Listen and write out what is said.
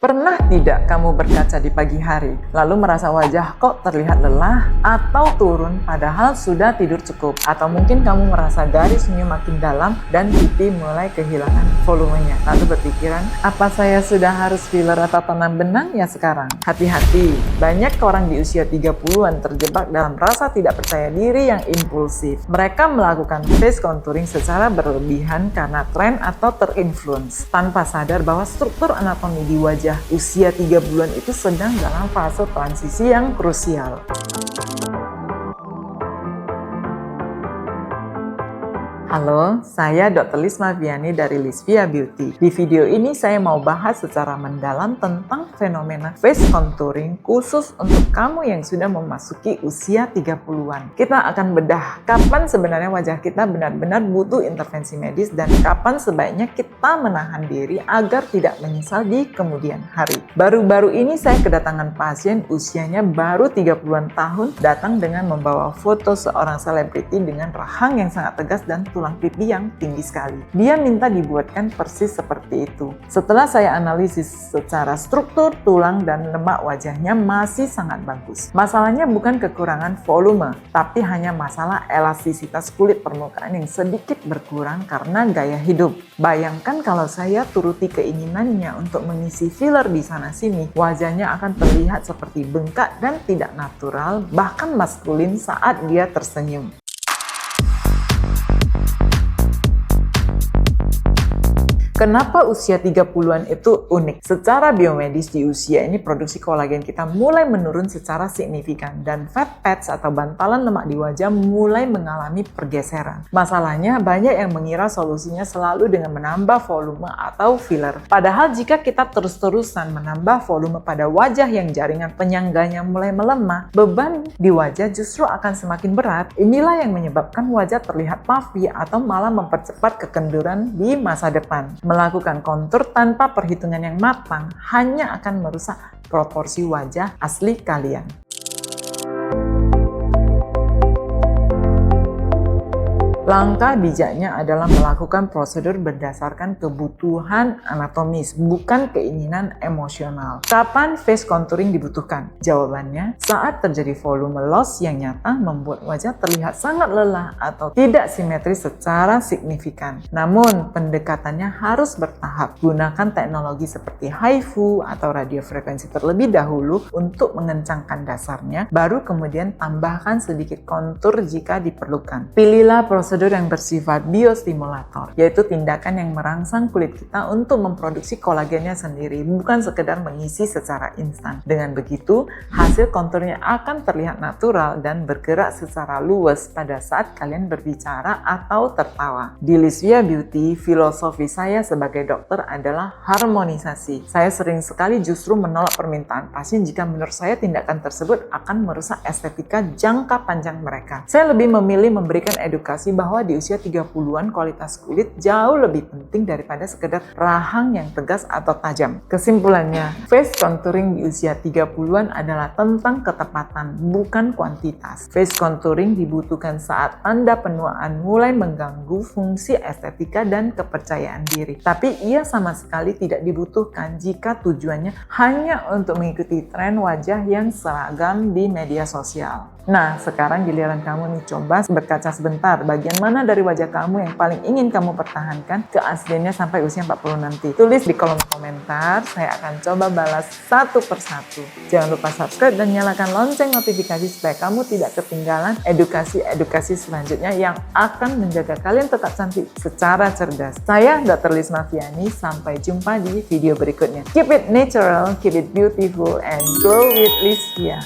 Pernah tidak kamu berkaca di pagi hari, lalu merasa wajah kok terlihat lelah atau turun padahal sudah tidur cukup? Atau mungkin kamu merasa garis senyum makin dalam dan pipi mulai kehilangan volumenya. Lalu berpikiran, apa saya sudah harus filler atau tanam benang ya sekarang? Hati-hati, banyak orang di usia 30-an terjebak dalam rasa tidak percaya diri yang impulsif. Mereka melakukan face contouring secara berlebihan karena tren atau terinfluence, tanpa sadar bahwa struktur anatomi di wajah usia 3 bulan itu sedang dalam fase transisi yang krusial. Halo, saya Dr. Lisma Viani dari Lisvia Beauty. Di video ini saya mau bahas secara mendalam tentang fenomena face contouring khusus untuk kamu yang sudah memasuki usia 30-an. Kita akan bedah kapan sebenarnya wajah kita benar-benar butuh intervensi medis dan kapan sebaiknya kita menahan diri agar tidak menyesal di kemudian hari. Baru-baru ini saya kedatangan pasien usianya baru 30-an tahun datang dengan membawa foto seorang selebriti dengan rahang yang sangat tegas dan tulang pipi yang tinggi sekali. Dia minta dibuatkan persis seperti itu. Setelah saya analisis secara struktur, tulang dan lemak wajahnya masih sangat bagus. Masalahnya bukan kekurangan volume, tapi hanya masalah elastisitas kulit permukaan yang sedikit berkurang karena gaya hidup. Bayangkan kalau saya turuti keinginannya untuk mengisi filler di sana-sini, wajahnya akan terlihat seperti bengkak dan tidak natural, bahkan maskulin saat dia tersenyum. Kenapa usia 30-an itu unik? Secara biomedis di usia ini produksi kolagen kita mulai menurun secara signifikan dan fat pads atau bantalan lemak di wajah mulai mengalami pergeseran. Masalahnya banyak yang mengira solusinya selalu dengan menambah volume atau filler. Padahal jika kita terus-terusan menambah volume pada wajah yang jaringan penyangganya mulai melemah, beban di wajah justru akan semakin berat. Inilah yang menyebabkan wajah terlihat puffy atau malah mempercepat kekenduran di masa depan. Melakukan kontur tanpa perhitungan yang matang hanya akan merusak proporsi wajah asli kalian. Langkah bijaknya adalah melakukan prosedur berdasarkan kebutuhan anatomis, bukan keinginan emosional. Kapan face contouring dibutuhkan? Jawabannya, saat terjadi volume loss yang nyata membuat wajah terlihat sangat lelah atau tidak simetris secara signifikan. Namun, pendekatannya harus bertahap. Gunakan teknologi seperti HIFU atau radiofrekuensi terlebih dahulu untuk mengencangkan dasarnya, baru kemudian tambahkan sedikit kontur jika diperlukan. Pilihlah prosedur yang bersifat biostimulator, yaitu tindakan yang merangsang kulit kita untuk memproduksi kolagennya sendiri, bukan sekedar mengisi secara instan. Dengan begitu, hasil konturnya akan terlihat natural dan bergerak secara luwes pada saat kalian berbicara atau tertawa. Di Lisvia Beauty, filosofi saya sebagai dokter adalah harmonisasi. Saya sering sekali justru menolak permintaan pasien jika menurut saya tindakan tersebut akan merusak estetika jangka panjang mereka. Saya lebih memilih memberikan edukasi bahwa di usia 30-an kualitas kulit jauh lebih penting daripada sekedar rahang yang tegas atau tajam. Kesimpulannya, face contouring di usia 30-an adalah tentang ketepatan, bukan kuantitas. Face contouring dibutuhkan saat tanda penuaan mulai mengganggu fungsi estetika dan kepercayaan diri. Tapi ia sama sekali tidak dibutuhkan jika tujuannya hanya untuk mengikuti tren wajah yang seragam di media sosial. Nah, sekarang giliran kamu nih, coba berkaca sebentar. Bagian mana dari wajah kamu yang paling ingin kamu pertahankan keasliannya sampai usia 40 nanti? Tulis di kolom komentar, saya akan coba balas satu persatu. Jangan lupa subscribe dan nyalakan lonceng notifikasi supaya kamu tidak ketinggalan edukasi-edukasi selanjutnya yang akan menjaga kalian tetap cantik secara cerdas. Saya Dr. Lisma Viani, sampai jumpa di video berikutnya. Keep it natural, keep it beautiful, and grow with Lisvia.